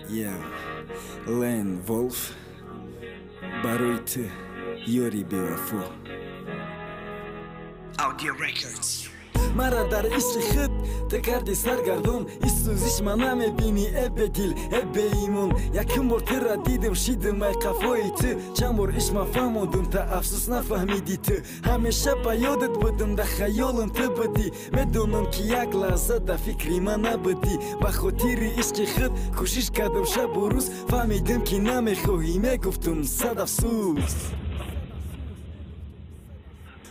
Я Лен Волф барои ту ёри бевафо. Audio Records. Мара дар ишқи худ ту карди саргардон, ис сӯзиш ма намебини эбе дил эбе имон. Якум бор тура дидим шидим ай қафои ту, чанд бор иш ма фаҳмондум та афсӯс нафаҳмиди ту. Ҳамеша ба ёдат будим да хаёлам ту будӣ, медонам ки як лаҳза да фикри ман набудӣ. Ба хотири ишқи худ кӯшиш кардам шабу рӯз, фаҳмидим ки намехоҳӣ, мегуфтум сад афсӯс.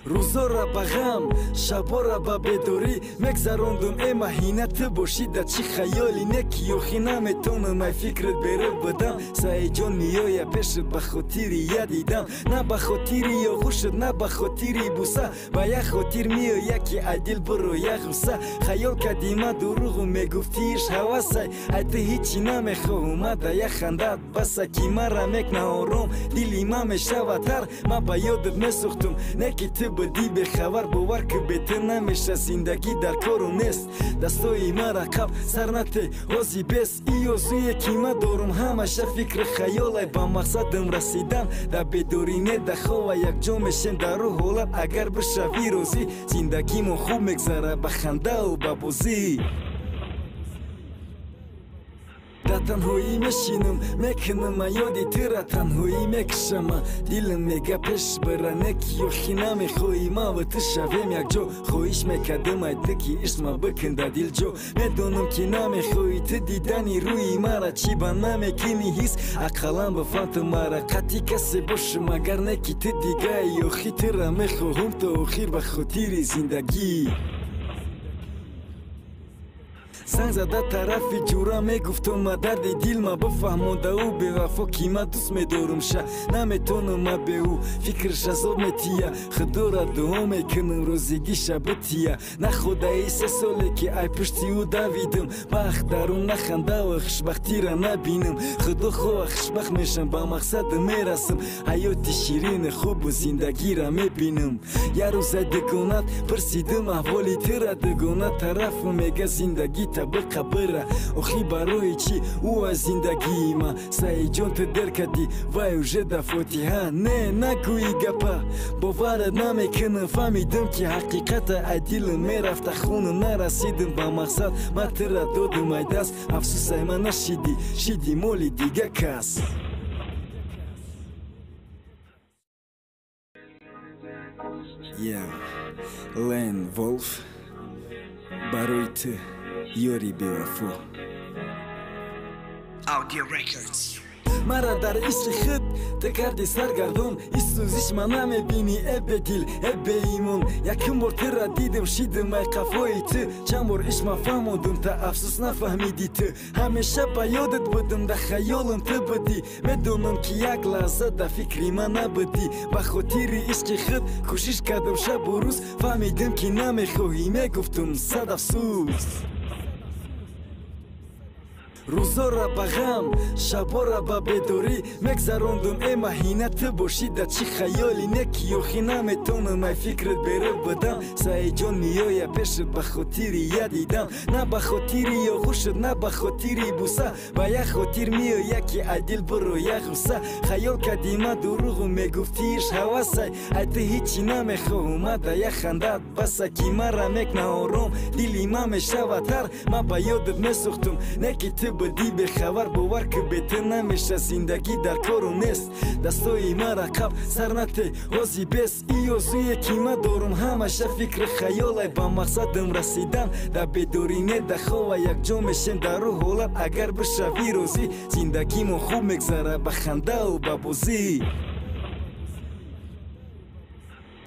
Рӯзора ба ғам, шабора ба бедорӣ мегзарондум, э маҳина ту бошӣ да чӣ хаёли не ки ёхӣ наметонам ай фикрат берӯ будам. Саиҷон меоя пешат ба хотири ядидам, на ба хотири ёғушат, на ба хотири буса. Ба як хотир меоя ки ай дил буро як ғусса. Хаёл кардима дуруғу мегуфти иш ҳавасай, ай ту ҳичи намехоҳум, а да як хандат баса ки мара мекна ором, дили ман мешавад тар. Ман ба ёдат месӯхтум, не ки ту будӣ бехабар, бовар ки бе ту намеша зиндагӣ дар кору нест. Дастои мара қаб сар нате ҳози бес, и ёзуе ки ман дорум ҳамаша фикри хаёлай ба мақсадам расидан. Да бедорӣ не да хова якҷо мешем дар рӯ ҳолат, агар бишавӣ розӣ зиндагимон хуб мегзара ба хандау ба бозӣ. Да танҳоӣ мешинам, мекунам ёди тура, танҳоӣ мекушама, дилам мега пеш бара, не ки ёхӣ намехоҳӣ ман ва ту шавем якҷо. Хоҳиш мекардам ай ту ки ишқ ма бикун да дилҷо, медонам ки намехоҳӣ ту дидани рӯи мара, чӣ ба намекунӣ ҳис ақаллан бифаҳм ту мара. қатъӣ касе бошум, агар не ки ту дигаи ёхӣ тура мехоҳам то охир ба хотири зиндагӣ. Занг зада тарафи ҷура мегуфтум ма дарди дил ма бифаҳмонда ӯ бевафо ки ма дӯст медорум ша, наметонам ма бе ӯ фикрш азоб метия. Худора дуо мекунам розигиша бития, находаи се соле ки ай пушти ӯ давидим, бахт дарун нахандава хушбахтира набинам. Худо хоҳа хушбахт мешам, ба мақсадам мерасам, ҳаёти ширини хубу зиндагира мебинам. Я рӯзай дугонат пурсидим аҳволи тура, дугона тарафу мега зиндагӣ табиқа бира, охир барои чӣ ӯ аз зиндагии ма. Саиҷон ту дер кардӣ вай уже да фотиҳа, не нагӯӣ гапа, боварат намекунам. Фаҳмидам ки ҳақиқата ай дилам мерафта хунам, нарасидим ба мақсад, ма тура додум ай даст, афсӯс ай ма нашидӣ, шиди моли дига кас. Я Лен Волф барои ту ёри бевафо. Audio Records. Мара дар ишқи худ ту карди саргардон, ис сӯзиш ма намебини эбе дил эбе имон. Якум бор тура дидим шидим ай қафои ту, чанд бор иш ма фаҳмондум та афсӯс нафаҳмиди ту. Ҳамеша ба ёдат будим да хаёлам ту будӣ, медонам ки як лаҳза да фикри ман набудӣ. Ба хотири ишқи худ кӯшиш кардам шабу рӯз, фаҳмидим ки намехоҳӣ, мегуфтум сад афсӯс. Рӯзора ба ғам, шабора ба бедорӣ мегзарондум, э маҳина ту бошӣ да чӣ хаёли не ки ёхӣ наметонам ай фикрат берӯ будам. Саиҷон меоя пешат ба хотири ядидам, на ба хотири ёғушат, на ба хотири буса. Ба як хотир меоя ки ай дил буро як ғусса. Хаёл кардима дуруғу мегуфти иш ҳавасай, ай ту ҳичи намехоҳум, а да як хандат баса ки мара мекна ором, дили ман мешавад тар. Ман ба ёдат месӯхтум, не ки ту будӣ бехабар, бовар ки бе ту намеша зиндагӣ дар кору нест. Дастои мара қаб сар нате ҳози бес, и ёзуе ки ман дорум ҳамаша фикри хаёлай ба мақсадам расидан. Да бедорӣ не да хова якҷо мешем дар рӯ ҳолат, агар бишавӣ розӣ зиндагимон хуб мегзара ба хандау ба бозӣ.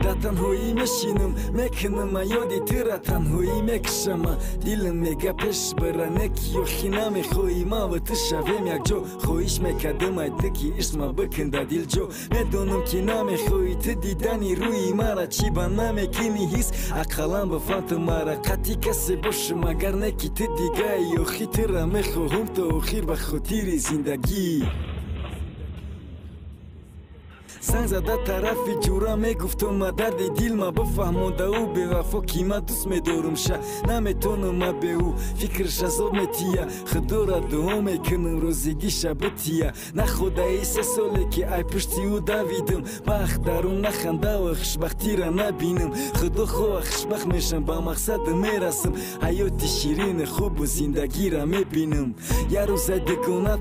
Да танҳоӣ мешинам, мекунам ёди тура, танҳоӣ мекушама, дилам мега пеш бара, не ки ёхӣ намехоҳӣ ман ва ту шавем якҷо. Хоҳиш мекардам ай ту ки ишқ ма бикун да дилҷо, медонам ки намехоҳӣ ту дидани рӯи мара, чӣ ба намекунӣ ҳис ақаллан бифаҳм ту мара. қатъӣ касе бошум, агар не ки ту дигаи ёхӣ тура мехоҳам то охир ба хотири зиндагӣ. санг зада тарафи ҷура мегуфтума дарди дилма бифаҳмонда ӯ бевафо ки ма дӯст медорумша наметонума бе ӯ фикраш азоб метия худора дуо мекунам розигиша бития нахудаи се соле ки ай пушти ӯ давидам бахт дарун нахандава хушбахтира набинам худо хоҳа хушбахт мешам ба мақсадам мерасам ҳаёти ширини хубу зиндагира мебинам як рӯзай дегонат